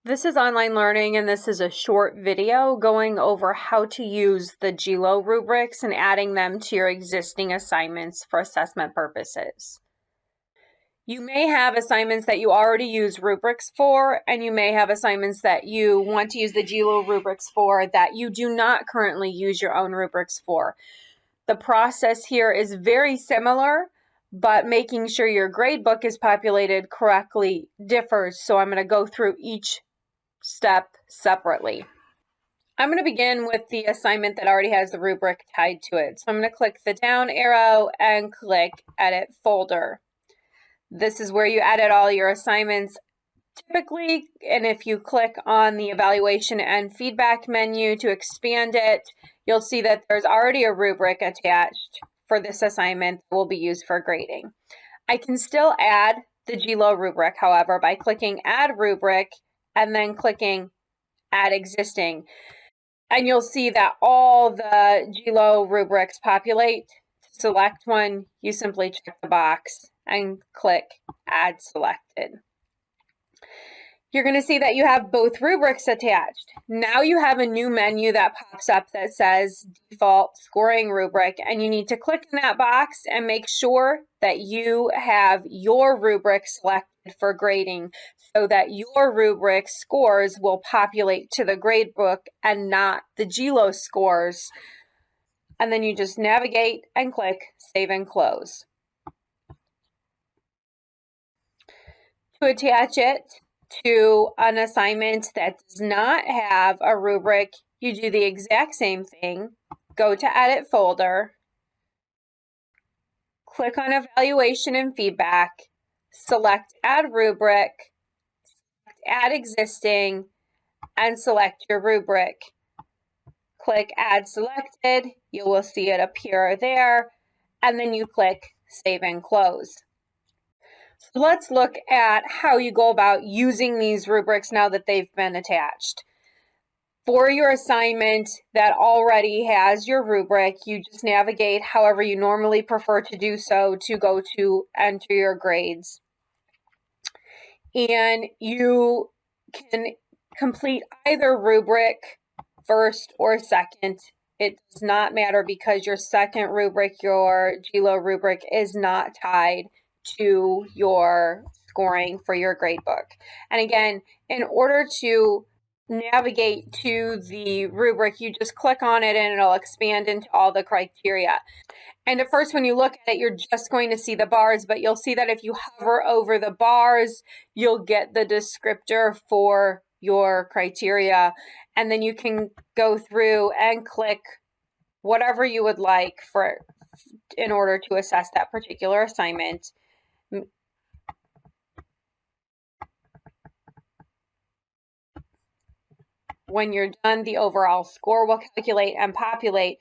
This is online learning, and this is a short video going over how to use the GELO rubrics and adding them to your existing assignments for assessment purposes. You may have assignments that you already use rubrics for, and you may have assignments that you want to use the GELO rubrics for that you do not currently use your own rubrics for. The process here is very similar, but making sure your gradebook is populated correctly differs. So I'm going to go through each step separately. I'm going to begin with the assignment that already has the rubric tied to it. So I'm going to click the down arrow and click Edit Folder. This is where you edit all your assignments typically, and if you click on the evaluation and feedback menu to expand it, you'll see that there's already a rubric attached for this assignment that will be used for grading. I can still add the GELO rubric, however, by clicking Add Rubric and then clicking Add Existing. And you'll see that all the GELO rubrics populate. To select one, you simply check the box and click Add Selected. You're going to see that you have both rubrics attached. Now you have a new menu that pops up that says Default Scoring Rubric, and you need to click in that box and make sure that you have your rubric selected for grading so that your rubric scores will populate to the gradebook and not the GELO scores. And then you just navigate and click Save and Close. To attach it to an assignment that does not have a rubric, you do the exact same thing. Go to Edit Folder, click on Evaluation and Feedback, select Add Rubric, Add Existing, and select your rubric. Click Add Selected, you will see it appear there, and then you click Save and Close. So let's look at how you go about using these rubrics now that they've been attached. For your assignment that already has your rubric, you just navigate however you normally prefer to do so to go to enter your grades. And you can complete either rubric first or second. It does not matter because your second rubric, your GELO rubric, is not tied to your scoring for your gradebook. And again, in order to navigate to the rubric, you just click on it and it'll expand into all the criteria. And at first, when you look at it, you're just going to see the bars, but you'll see that if you hover over the bars, you'll get the descriptor for your criteria. And then you can go through and click whatever you would like in order to assess that particular assignment. When you're done, the overall score will calculate and populate.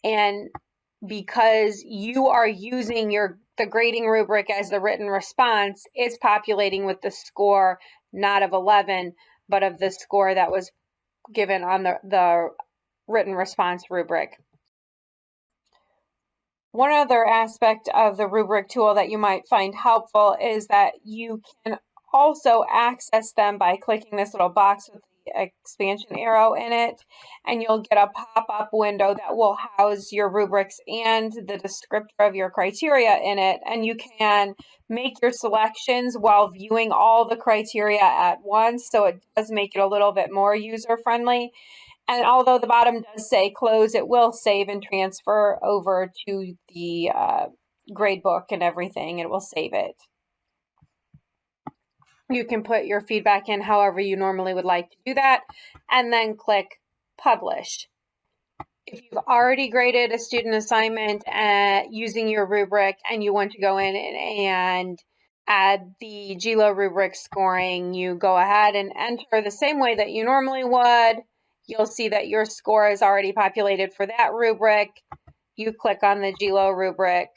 And because you are using the grading rubric as the written response, it's populating with the score not of 11, but of the score that was given on the written response rubric. One other aspect of the rubric tool that you might find helpful is that you can also access them by clicking this little box with the expansion arrow in it, and you'll get a pop-up window that will house your rubrics and the descriptor of your criteria in it, and you can make your selections while viewing all the criteria at once, so it does make it a little bit more user-friendly. And although the bottom does say close, it will save and transfer over to the gradebook and everything. It will save it. You can put your feedback in however you normally would like to do that, and then click Publish. If you've already graded a student assignment using your rubric and you want to go in and add the GELO rubric scoring, you go ahead and enter the same way that you normally would. You'll see that your score is already populated for that rubric. You click on the GELO rubric,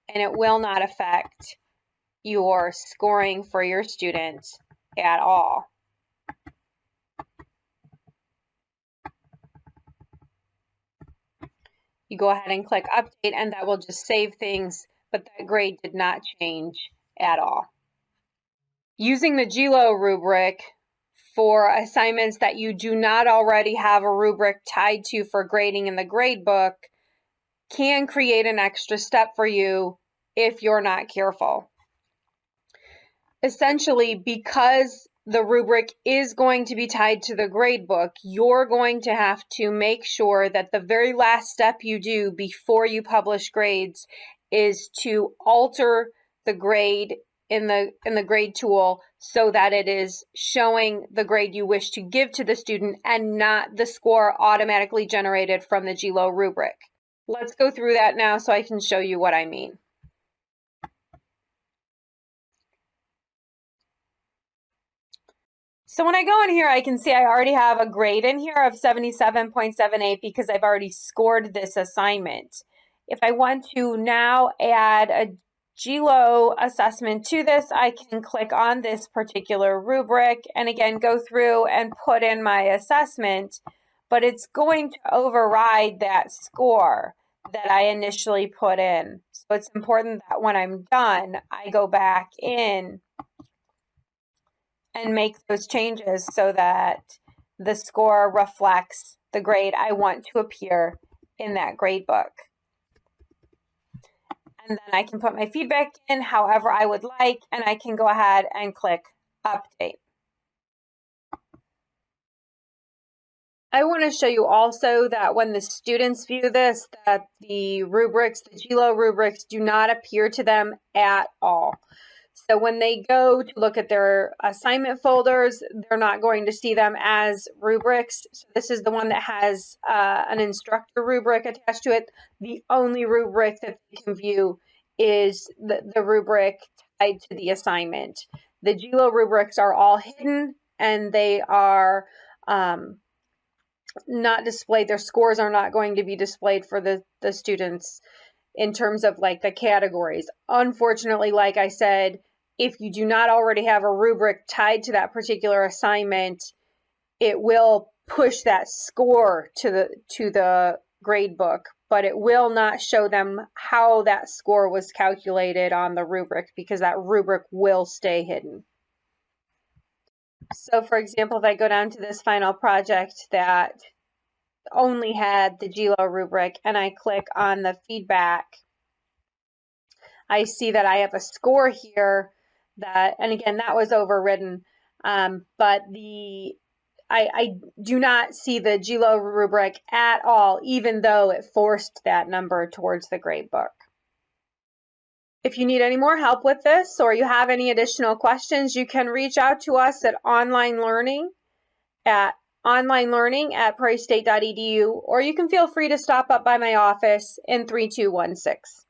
and it will not affect your scoring for your students at all. You go ahead and click Update, and that will just save things, but that grade did not change at all. Using the GELO rubric for assignments that you do not already have a rubric tied to for grading in the gradebook can create an extra step for you if you're not careful. Essentially, because the rubric is going to be tied to the gradebook, you're going to have to make sure that the very last step you do before you publish grades is to alter the grade in the grade tool so that it is showing the grade you wish to give to the student and not the score automatically generated from the GELO rubric. Let's go through that now so I can show you what I mean. So when I go in here, I can see I already have a grade in here of 77.78 because I've already scored this assignment. If I want to now add a GELO assessment to this, I can click on this particular rubric and again go through and put in my assessment, but it's going to override that score that I initially put in. So it's important that when I'm done, I go back in and make those changes so that the score reflects the grade I want to appear in that grade book. And then I can put my feedback in however I would like, and I can go ahead and click update. I want to show you also that when the students view this, that the rubrics, the GELO rubrics, do not appear to them at all. So when they go to look at their assignment folders, they're not going to see them as rubrics. So this is the one that has an instructor rubric attached to it. The only rubric that they can view is the rubric tied to the assignment. The GELO rubrics are all hidden and they are not displayed. Their scores are not going to be displayed for the students in terms of like the categories. Unfortunately, like I said, if you do not already have a rubric tied to that particular assignment, it will push that score to the grade book, but it will not show them how that score was calculated on the rubric because that rubric will stay hidden. So for example, if I go down to this final project that only had the GELO rubric and I click on the feedback, I see that I have a score here that, and again, that was overridden, but I do not see the GELO rubric at all, even though it forced that number towards the grade book. If you need any more help with this or you have any additional questions, you can reach out to us at online learning at prairiestate.edu, or you can feel free to stop up by my office in 3216.